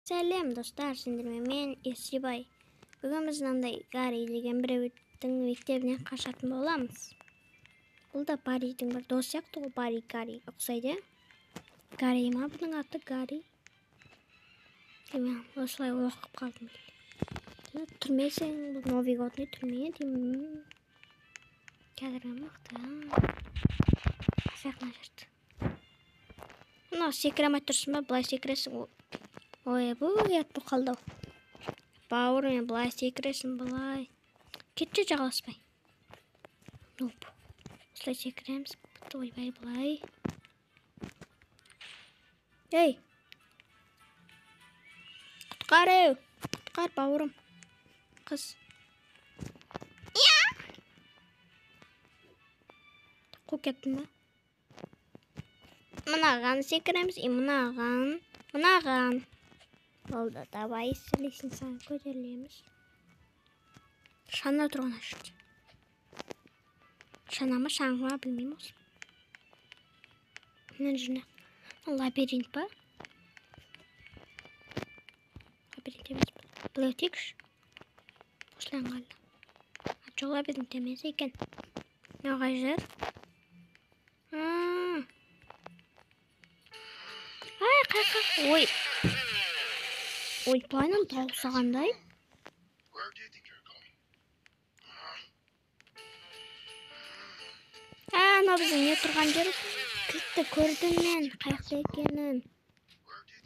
Selam dostlar, men Esribay. Bugün biz Gary деген біреудің мектебінен қашатын боламыз. Бұл да Баридің бір досы сияқты ғой, Гарри ұқсайды. Гарри ма бұның аты, Гарри? Мен осылай оқып қалдым. Түрмесең, бұл Новый годный түрме деймін. Қазір мықты. Аяқына жүрді. Мына секіремай тұрсын ба, былай секіресің. Ой, бұл ұят бұл қалдау. Бауыр мен былай секіресің, былай. Кетші жағаласпай. Ноп. Осылай секіреміз. Ойбай, былай. Ей! Құтқар, құтқар бауырым. Қыз. Қу кеттің ба? Мынаған секіреміз, мынаған. Oldu, давай селесін саған көтерілеміз. Шана тұрғана жүрді. Шана ма, шаңғы ма, білмеймін осы. Мен жүріне. Лабиринт ба? Лабиринт емес ба? Бұл өтекш. Осылай аңғайлы. Жоқ лабиринт емес екен. Неғай жер? Ай, қайқа. Ой. Ой, плайнан тауысағандай. Ана біздің не тұрған жер? Кілтті көрдім мен, қайықта екенін.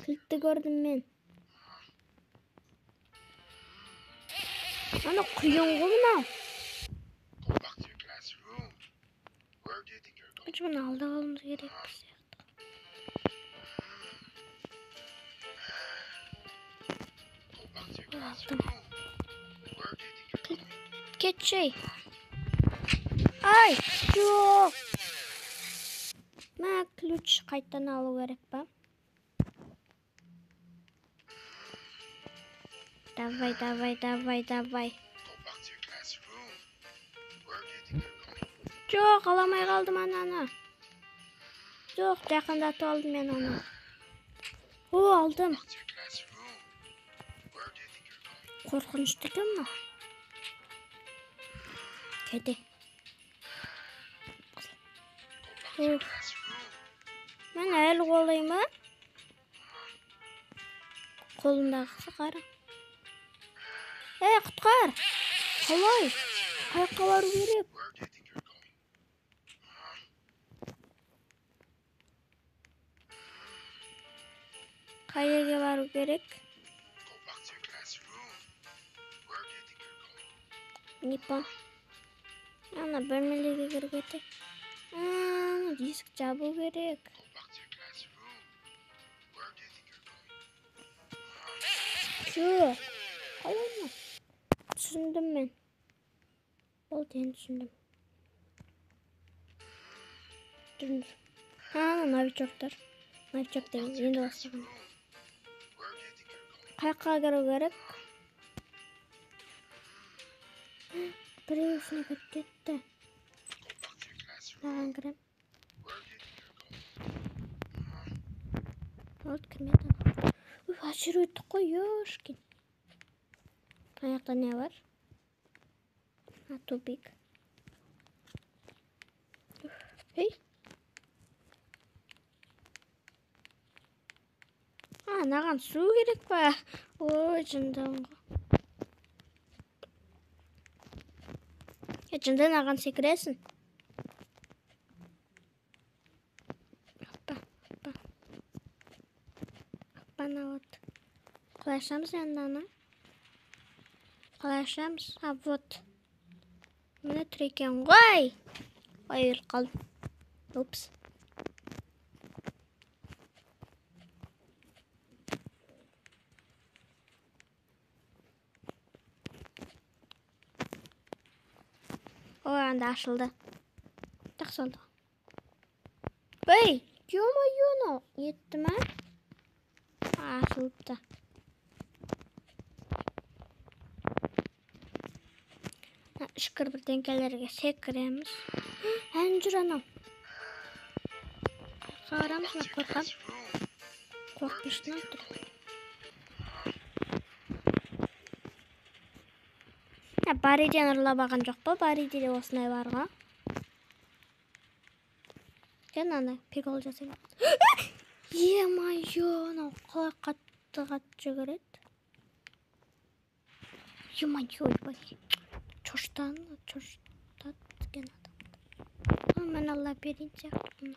Кілтті көрдім мен. Ана құйын ғой мынау. Біз бұны алда қалымыз керек біз. Кетшей. Ай, жоқ. Мә, ключ қайттан алу керек па? Давай. Жоқ, аламай қалдым ананы. Жоқ, жақындатып алдым мен оны. О, алдым. Қорқынышты екен ма? Кәде. Мен әлі қолайма? Қолындағысы қара. Құтқар! Қалай? Қайыққа бару керек. Қай жерге бару керек? Нипон. Ана бөлмелерге кіргеті. Диск жабу керек. Шу. Қалай ма? Түсіндім мен. Ол ден түсіндім. Жүріңдір. Новичоктар. Новичок деген енді бастаған. Қайыққа кіру керек. Біреусіне көттетті. Маған кірем. От кірмеді. Ашыр өттік қой, ешкін. Аяқта не бар? Тупик. Ей. Наған су керек па? Ой, жындығын ғой. Жынды наған секіресін? Вот. Қалай ашамыз енді ана? Қалай ашамыз? Вот. Міне тұр екен ғой. Ой, өліп қалдым. Упс. Ой, анда ашылды. Тақсалды. Ой, ё-моё, етті ма? Ашылыпты. Шүкір бірдеңкелерге секіреміз. Жүр анау. Қарамыз ма, қорқам. Қорқыныштан тұр. Бариден ұрлабаған жоқ па? Бариде де осындай бар ға. Сен ана прикол жасай. Е-майо, анау қалай қатты жүгіреді. Е-майо, чоштады деген адам. Мен алла берейін сияқты.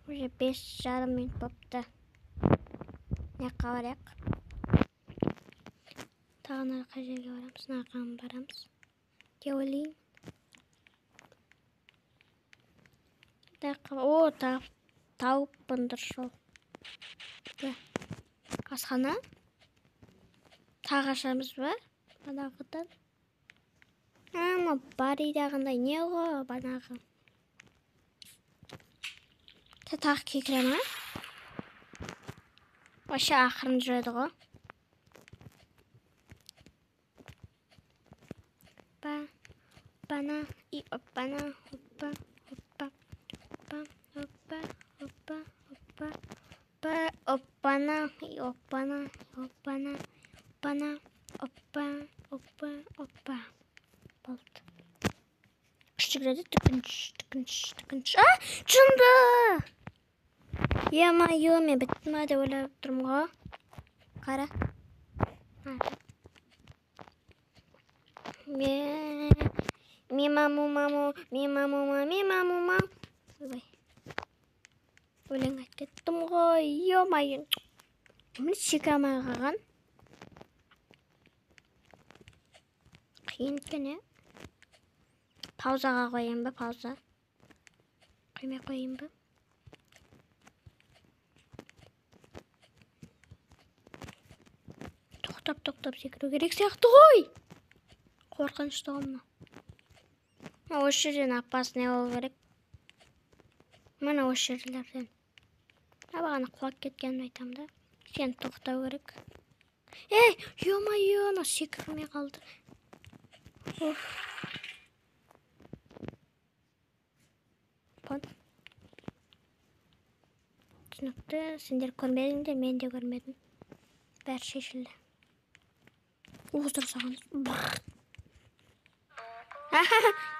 Уже 5,5 минут бопты. Не қабарек? Тағын арқа жерге барамыз, нақам барамыз. Ке ойлайын. О, тауып бұндыр шол. Асхана? Тағы ашамыз ба? Банағыдан. Ама бар идағындай не ғой банағы? Тағы кекіре ма? Оша ақырын жүреді ғой. Оппана и оппана, оппа, оппа, оппа, оппа, оппа, оппа, оппана и оппана, оппана, оппана, оппа, оппа, оппа. Болды. Күштігіреді, түкінш. А, жынды! Е-майо, мен біттім ма деп ойлап тұрмын ғой. Қара. Мимамума. Ойбай. Өлең айттым ғой. Е-майо. Мен шекамай қаған. Қиын екен, е? Паузаға қойын ба, пауза? Қоймай қойын ба? Тоқтап секіру керек сияқты ғой. Қорқынышты ғымна. Осы жерден аппасы не ол керек? Мына осы жерлерден. Абағана құлап кеткенін айтам да. Сен тоқтау керек. Ей, е-майо, секірмей қалды. Түсінікті, сендер көрмедіңдер, мен де көрмедім. Бәрі шешілді. Оздыр сағын.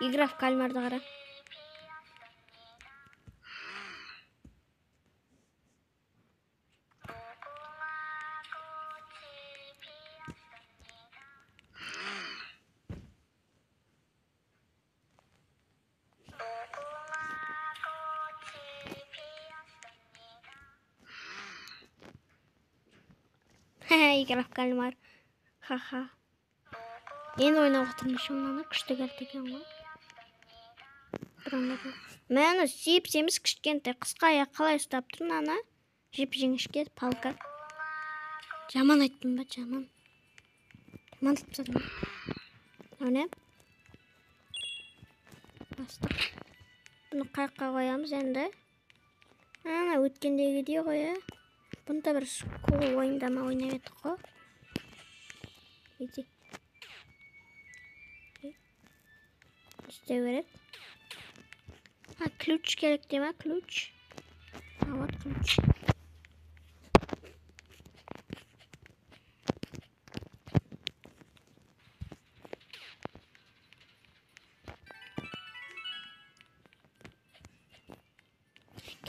Игра в кальмарды қара. Игра в кальмар. Ха-ха. Енді ойнап отырмышым мана күшті кәрт екен ғой. Мәні сеп-семіз кішкентай қысқа аяқ қалай ұстап тұрын ана? Жеп-жеңішке палка. Жаман айттым ба, жаман. Жаман айтпасадым. Өне? Бастық. Бұны қайыққа қоямыз енді. Ана өткендегі де қоя. Бұнда бір кол ойындама ойнап еттік қой. Иди. İşte verip. Ha, ключ gerek değil mi? Ключ. Ha, вот ключ.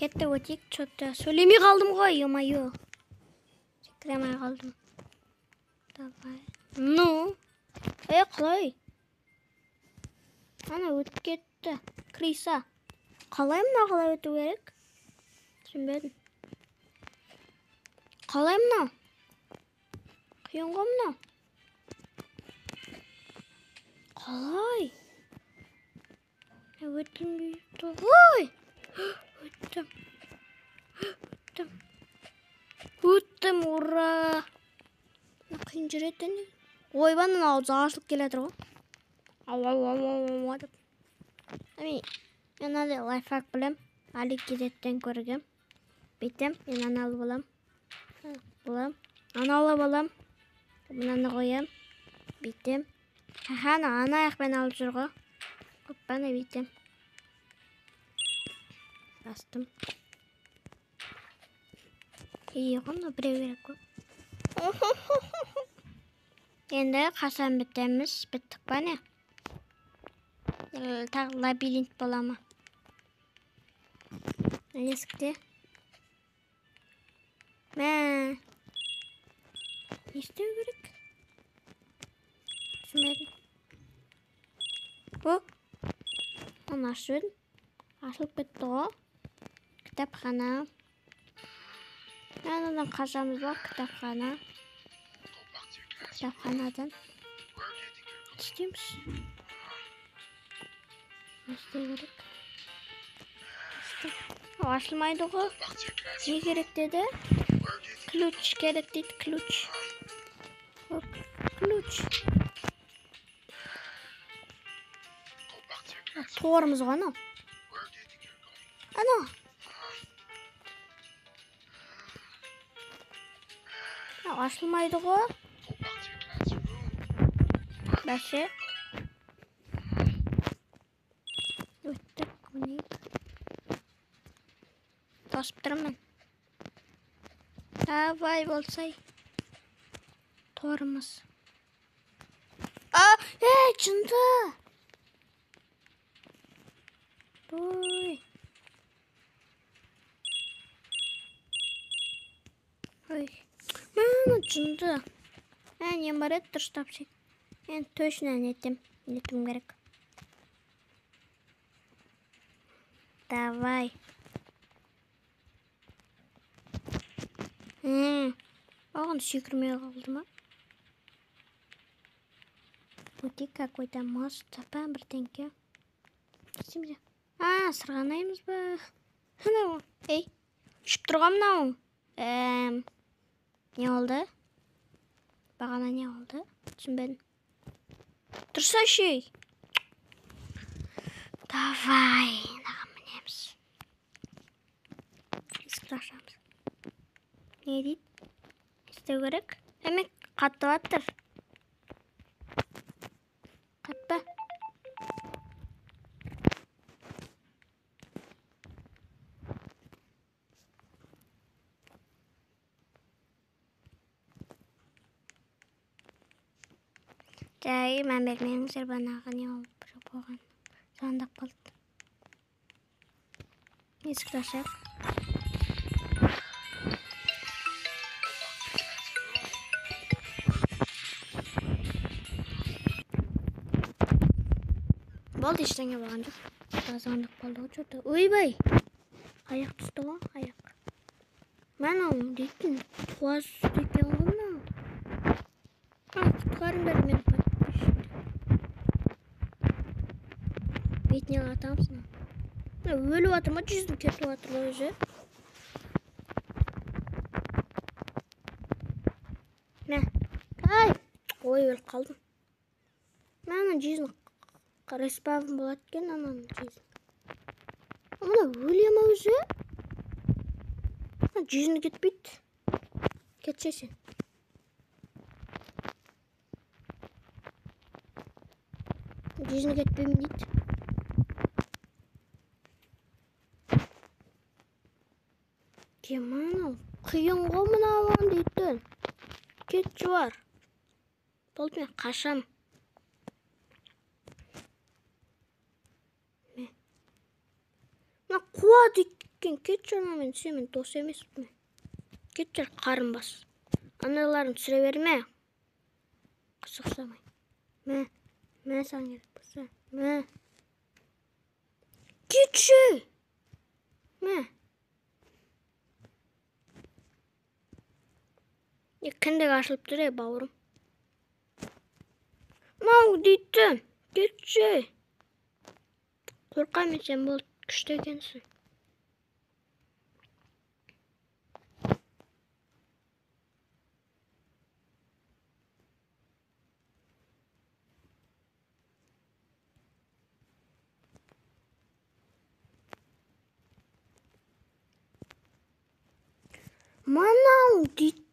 Ketті өтейік, что-то сөйлемей қалдым ғой, е-майо. Секіремей қалдым. Давай. Ну, қалай? Ана өтіп кетті. Криса. Қалай мына қалай өту керек? Түсінбедім. Қалай мына? Қиын ғой мына? Қалай? Өтінбей тұр. Ой! Өттім, ура! Қиын жүреді не? Ойбанның аузы ашылып келеді ғой. Ау деп. Мен әлі лайфхак білем. Әлі кезеттен көргем. Бетем, мен аналы болам. Аналы болам. Мынаны қоям. Бетем. Ана аяқпен алып жүр ғой. Бана бетем. Bastım. İyi ama birebir koy. Endi qasam bitamiz. Bitdik bana. Taq labirint bo'lama. Eskide. Ne istiyor gerek? Düşünmedim. Bu. Anlaşıldı. Açılıp bitti o. Kitapxana. Nereden kasamız var? Kitapxana. Kitapxanadan. İstiyor musun? İstiyor gerek. Açılmaydı o. Ne gerek dedi? Ключ gerek dedi. Ключ. Hop. Ключ. Toğrumuz var ana. Ana. Açılmaydı o. Başı. Öttük bunu. Tosып тұрмын. Давай болсай. Торымыз. Чынды. Ой. Ой. Мама чынды. Не бар еді дұрыстап сен. Мен точно нетем керек. Давай. Оған секірмей қалды ма? Өте какой-то мост. Тапан бірдеңке. Кесімде. Сырғанаймыз ба? Ей, үшіп тұрғам нау. Не oldu? Бағана не oldu? Түсінбедім. Тұрса шей. Давай. Нағам мінеміз. Есікті ашамыз. Ne дейді? İstеу керек? Әмек қатты баттыр. Қатпа. Жай, мен бермеңіздер банағы не олып болған. Сандық болды. Есікті ашайық. Болды ештеңе болған жоқ. Сандық болды ғой что-то. Ойбай! Аяқ түсті ғой, аяқ. Мен оң дейтін туаз дейтін ғой ма? Құтқарыңдар мені подписчикті. Бетіне атамсың. Өліп атыр ма? Жүзім кетіп атыр ма өзі? Мә. Ай! Ой, өліп қалдым. Мәнің жүзім респавн болады екен ананың жүзім. Мына өле ма өзі? Жүзім кетпейді. Кетсе сен. Жүзім кетпеймін дейді. Кеман қиын ғой мына алған дейді. Кетші бар. Болды мен қашам. Қуа дейкен кетші ана мен семен дос емес пі? Кетші қарын бас. Аналарын түсіре берме. Қысықсамай. Мә саған керек болса. Мә. Кетші. Мә. Кіндік ашылып тұр бауырым. Мау дейті. Кетші. Қорқам сен болды. Күшті екенсің. Манау дейді.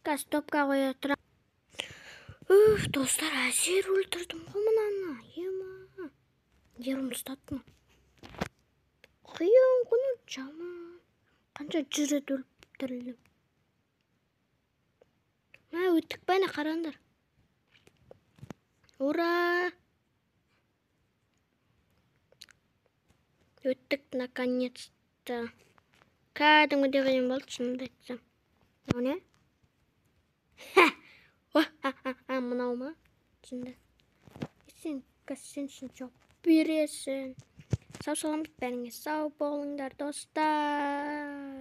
Қазір топқа қоя тұрам. Достар, әзер өлтірдім ғой мынаны. Yerimi ıslattım. Kıyım bunu cama. Kanca cüret öldürdüm. Өттік бәне қараңдар. Ура! Өттік наконец-то. Кәдімгідей қиын болды, шынымды айтсам. Мынау не? Мынау ма? Шынында. Сен үшін жауап бересің. Сау саламат бәріңе сау болыңдар, достар.